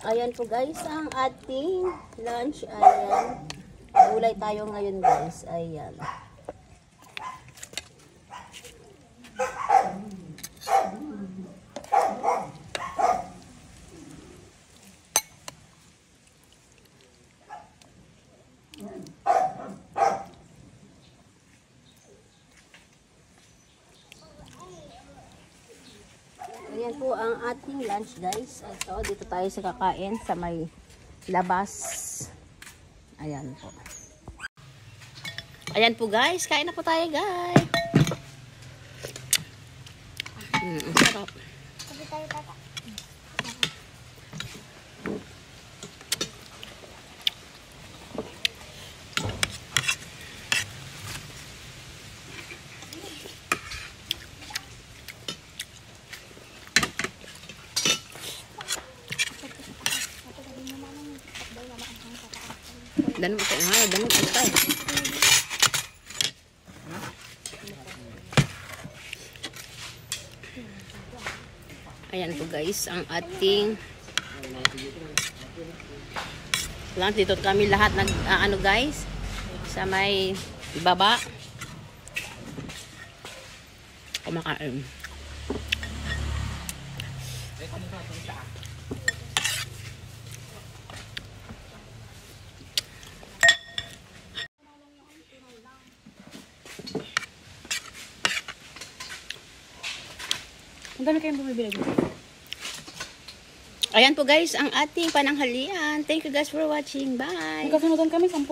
Ayan po guys, ang ating lunch. Ayan. Gulay tayo ngayon guys. Ayan. Ayan po ang ating lunch guys. Ito, dito tayo sa kakain sa may labas. Ayan po. Ayan po guys, kain na po tayo guys. Ang sarap. Kasi tayo tata. Dan mo tayo, dan mo tayo. Ayan po guys, ang ating lunch. Dito kami lahat nag ano guys, sa may baba kumakain. Ang dami kayong bumibili dito. Ayan po guys, ang ating pananghalian. Thank you guys for watching. Bye! Nagkasunodan kami 10